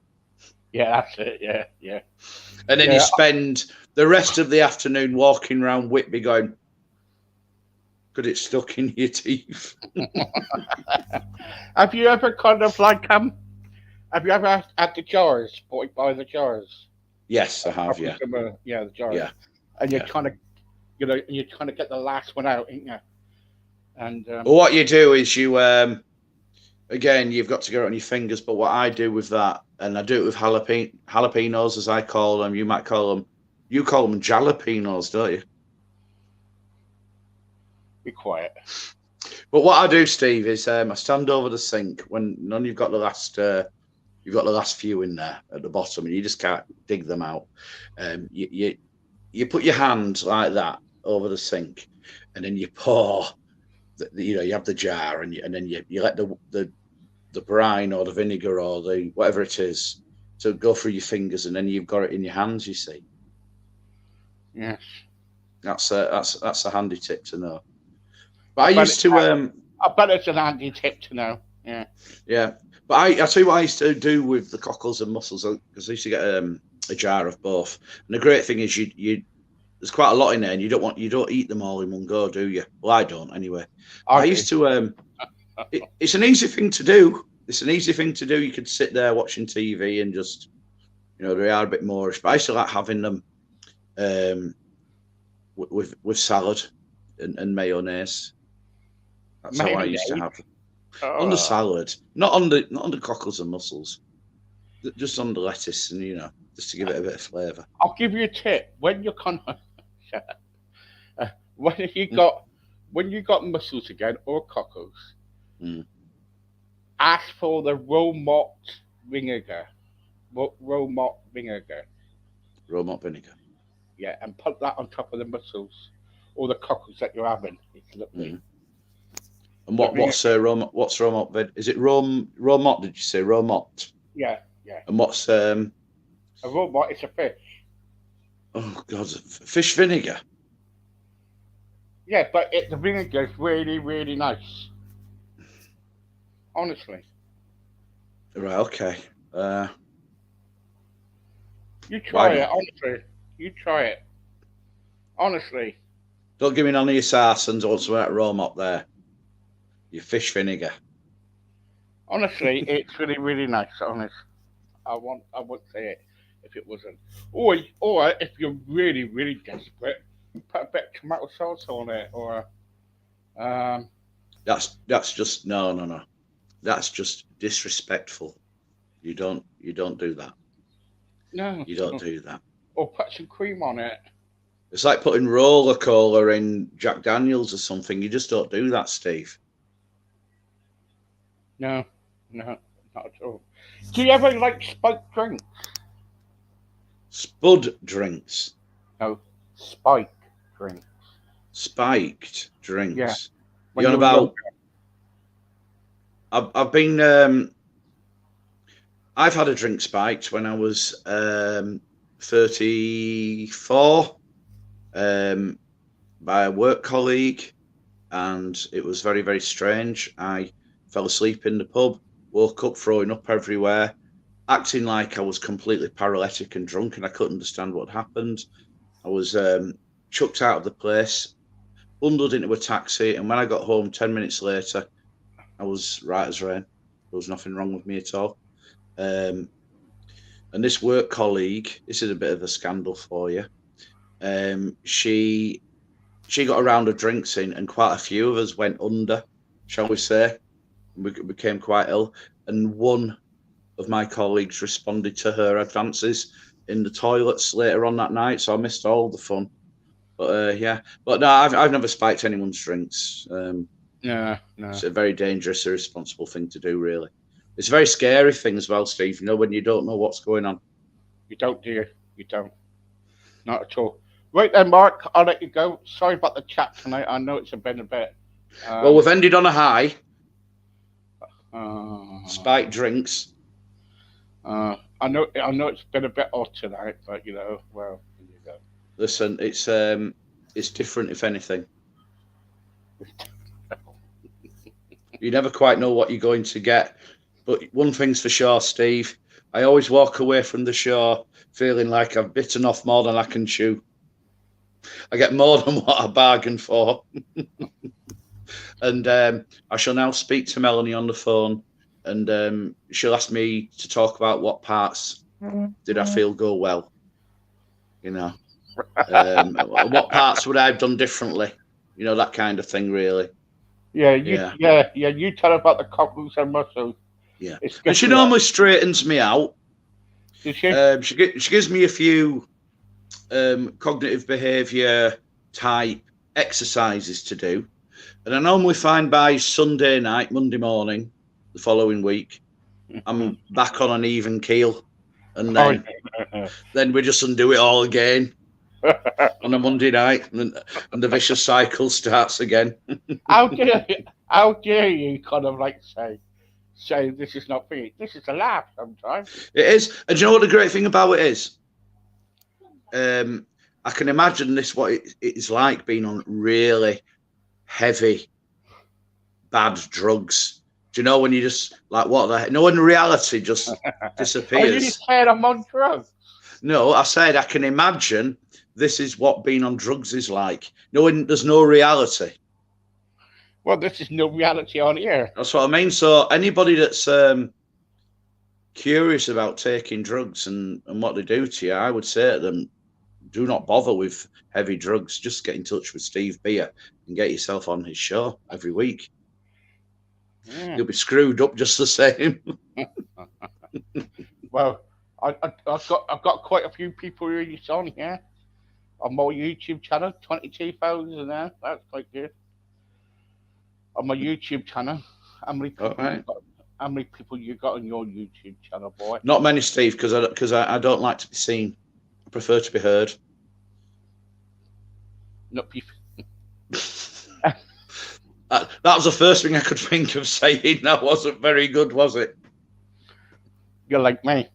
Yeah, that's it. Yeah. And then you spend the rest of the afternoon walking around Whitby going, "Could it stuck in your teeth?" Have you ever kind of like have you ever had the jars, bought by the jars? Yes, I have. Yeah. The jars. Yeah. And you're trying to, you're trying to get the last one out, ain't you? And well, what you do is you again, you've got to get it on your fingers. But what I do with that, and I do it with jalapenos, as I call them. You might call them. You call them jalapenos, don't you? Be quiet. But what I do, Steve, is I stand over the sink when you've got the last few in there at the bottom, and you just can't dig them out. You put your hand like that over the sink, and then you pour. You have the jar, and then you let the brine or the vinegar or the whatever it is to go through your fingers, and then you've got it in your hands. You see. Yes. That's a handy tip to know. But I used to. I bet it's an handy tip to know. Yeah. Yeah, but I tell you what I used to do with the cockles and mussels, because I used to get a jar of both. And the great thing is, you there's quite a lot in there, and you don't eat them all in one go, do you? Well, I don't anyway. I used to. It's an easy thing to do. You could sit there watching TV and just, they are a bit moreish. But I used to like having them with salad and mayonnaise. That's how I used to have them. On the salad, not on the cockles and mussels, just on the lettuce, and just to give it a bit of flavour. I'll give you a tip when you're kind of when you got mussels again or cockles, ask for the Romot vinegar. raw malt vinegar. Raw malt vinegar. Yeah, and put that on top of the mussels or the cockles that you're having. It's lovely. Mm. And what's raw malt is it raw malt? Did you say raw malt? Yeah, yeah. And what's A raw malt, it's a fish. oh god, fish vinegar. Yeah, but the vinegar is really, really nice. Honestly. Right, okay. You try it, not? honestly. You try it. Honestly. Don't give me none of your sarsons or what's that raw malt there. Your fish vinegar. Honestly, it's really, really nice, honest. I would say it if it wasn't. Or if you're really, really desperate, put a bit of tomato sauce on it, or That's just no. That's just disrespectful. You don't do that. no, You don't do that. or put some cream on it. It's like putting roller cola in Jack Daniels or something. You just don't do that, Steve. No, not at all. Do you ever like spiked drinks? Spud drinks. No, spiked drinks. Spiked drinks. Yeah. You're on about. I've been. I've had a drink spiked when I was 34 by a work colleague, and it was very, very strange. I fell asleep in the pub, woke up throwing up everywhere, acting like I was completely paralytic and drunk, and I couldn't understand what happened. I was chucked out of the place, bundled into a taxi, and when I got home 10 minutes later, I was right as rain. There was nothing wrong with me at all. And this work colleague, this is a bit of a scandal for you. She got a round of drinks in, and quite a few of us went under, shall we say. We became quite ill, and one of my colleagues responded to her advances in the toilets later on that night, so I missed all the fun. But but no, I've never spiked anyone's drinks. No. It's a very dangerous, irresponsible thing to do, really. It's a very scary thing as well, Steve. You know, when you don't know what's going on. You don't, do you? You don't. Not at all. Right then, Mark, I'll let you go. Sorry about the chat tonight. I know it's been a bit. Well, we've ended on a high. Spiked drinks. I know it's been a bit odd tonight, but well, there you go. Listen, it's different, if anything. You never quite know what you're going to get. But one thing's for sure, Steve, I always walk away from the show feeling like I've bitten off more than I can chew. I get more than what I bargained for. And I shall now speak to Melanie on the phone, and she'll ask me to talk about what parts did I feel go well. What parts would I have done differently? That kind of thing, really. Yeah. You tell her about the cockles and mussels. Yeah, and she normally straightens me out. Does she? She gives me a few cognitive behaviour type exercises to do, and I normally find by Sunday night, Monday morning, the following week, I'm back on an even keel, and then we just undo it all again on a Monday night, and the vicious cycle starts again. How dare you kind of like say this is not me. This is a laugh sometimes. It is. And do you know what the great thing about it is? I can imagine what it is like being on really heavy, bad drugs. Do you know when you just like what the heck? No, when reality just disappears. Are you saying I'm on drugs? No, I said I can imagine this is what being on drugs is like. Knowing there's no reality. Well, this is no reality on here. That's what I mean. So anybody that's curious about taking drugs and what they do to you, I would say to them, do not bother with heavy drugs. Just get in touch with Steve Beer and get yourself on his show every week. Yeah. You'll be screwed up just the same. Well, I've got quite a few people who are on here on my YouTube channel. 22,000 now. That's quite good. On my YouTube channel, how many people? Right. How many people you got on your YouTube channel, boy? Not many, Steve, because I don't like to be seen. I prefer to be heard. Not people. That was the first thing I could think of saying. That wasn't very good, was it? You're like me.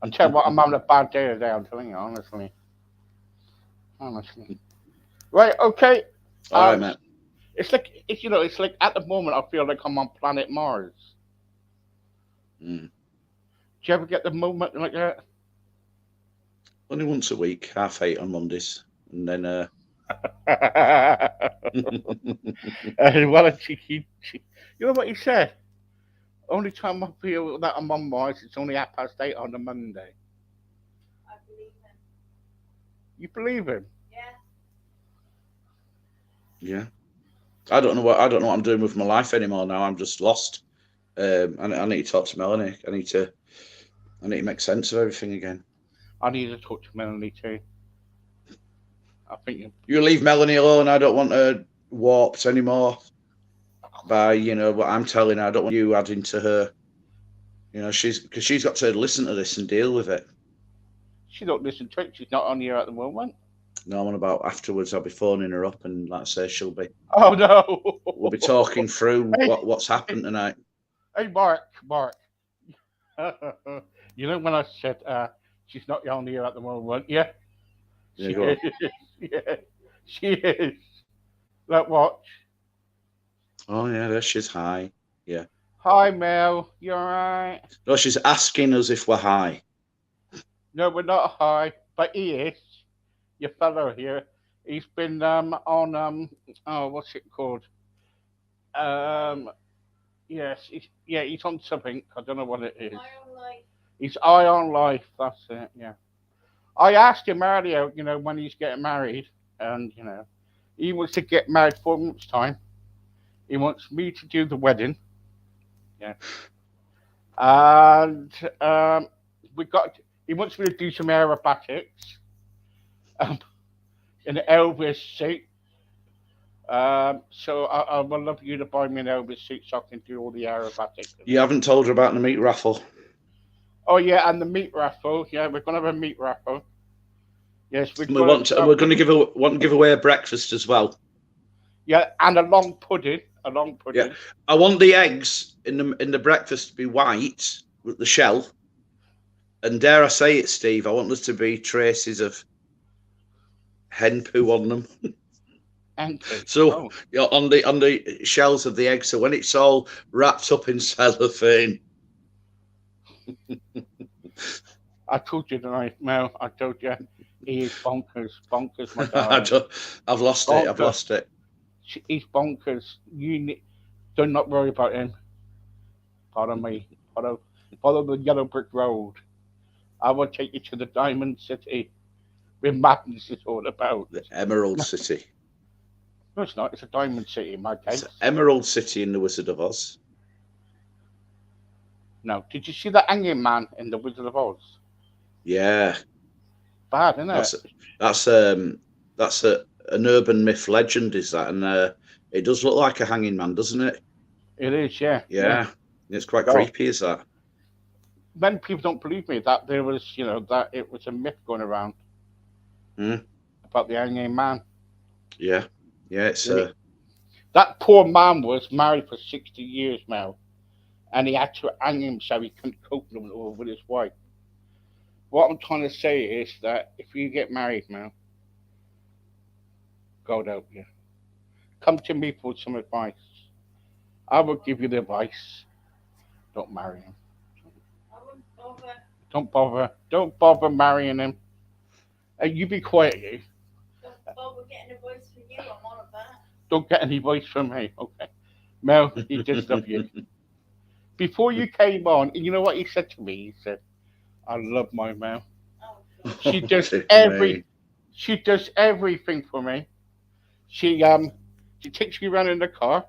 I'm telling you what, I'm having a bad day today. I'm telling you honestly. Right. Okay. All right, mate. It's like it's like at the moment I feel like I'm on planet Mars. Mm. Do you ever get the moment like that? Only once a week, 8:30 on Mondays, and then. Well, you know what he said? Only time I feel that I'm on Mars, it's only 8:30 on a Monday. I believe him. You believe him? Yeah. I don't know what I'm doing with my life anymore now. I'm just lost. I need to talk to Melanie. I need to make sense of everything again. I need to talk to Melanie too. I think you leave Melanie alone. I don't want her warped anymore by what I'm telling her. I don't want you adding to her. Because she's got to listen to this and deal with it. She don't listen to it. She's not on here at the moment. No, I'm on about afterwards. I'll be phoning her up, and like I say, she'll be. Oh no! We'll be talking through what's happened tonight. Hey, Mark. You know when I said she's not on here at the moment? Yeah. Yeah, She go on. is. Yeah, she is. Look, watch. Oh yeah, there she's high. Yeah. Hi, Mel. You alright? No, she's asking us if we're high. No, we're not high, but he is. Your fellow here. He's been on what's it called? Yes, he's on something. I don't know what it is. Ion Life. He's Eye on Life. That's it. Yeah. I asked him earlier, when he's getting married, and he wants to get married 4 months' time. He wants me to do the wedding. Yeah. And he wants me to do some aerobatics. In an Elvis suit. So I would love you to buy me an Elvis suit so I can do all the aerobatics. You haven't told her about the meat raffle. Oh yeah, and the meat raffle. Yeah, we're gonna have a meat raffle. Yes, we're going to give away a breakfast as well. Yeah, and a long pudding. Yeah, I want the eggs in the breakfast to be white with the shell. And dare I say it, Steve, I want there to be traces of hen poo on them. So on the shells of the egg. So when it's all wrapped up in cellophane. I told you tonight, Mel. I told you he is bonkers, my darling. I've lost it. He's bonkers. Do not worry about him. Follow me. Follow the yellow brick road. I will take you to the Diamond City, where madness is all about. The Emerald City. No, it's not. It's a Diamond City in my case. It's Emerald City in the Wizard of Oz. No. Did you see the hanging man in the Wizard of Oz? Yeah. Bad, isn't it? That's an urban myth legend, is that? And it does look like a hanging man, doesn't it? It is, yeah. Yeah. It's quite creepy, is that? Many people don't believe me that there was, that it was a myth going around about the hanging man. Yeah. Yeah, it's that poor man was married for 60 years now, and he had to hang himself. He couldn't cope with his wife. What I'm trying to say is that if you get married now, God help you. Come to me for some advice. I will give you the advice. Don't marry him. I wouldn't bother. Don't bother. Don't bother marrying him. You be quiet, you. Don't bother getting a voice from you. I'm all of that. Don't get any voice from me. Okay. Mel, he just love you. Before you came on, you know what he said to me? He said, I love my Mel. Oh, She does she does everything for me. She takes me around in the car.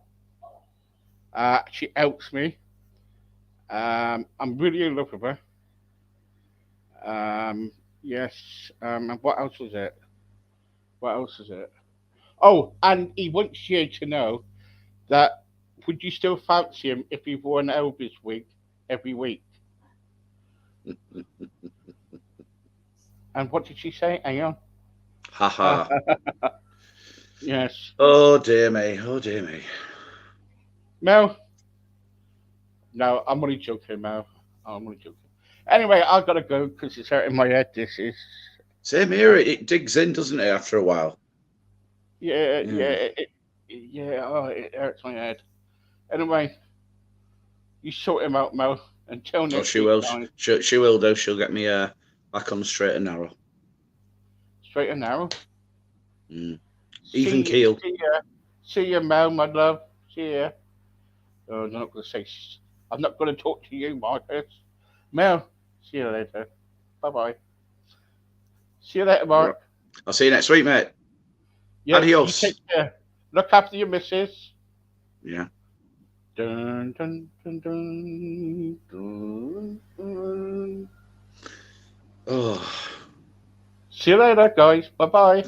She helps me. I'm really in love with her. Yes. And what else was it? Oh, and he wants you to know that would you still fancy him if he wore an Elvis wig every week? And what did she say? Hang on. Haha. Yes. Oh dear me. Oh dear me. Mel? No, I'm only joking, Mel. I'm only joking. Anyway, I've got to go because it's hurting my head. This is. Same here. It digs in, doesn't it, after a while? Yeah, Yeah. it hurts my head. Anyway, you sort him out, Mel. Until Oh, next she week, will. guys. She will do. She'll get me back on the straight and narrow. Straight and narrow. Even keel. See ya, Mel, my love. See ya. Oh, I'm not going to say. I'm not going to talk to you, Marcus. Mel, see you later. Bye-bye. See you later, Mark. I'll see you next week, mate. Yeah, Adios. you take care. Look after your missus. Yeah. Dun, dun, dun, dun, dun, dun. Oh. See you later, guys. Bye-bye.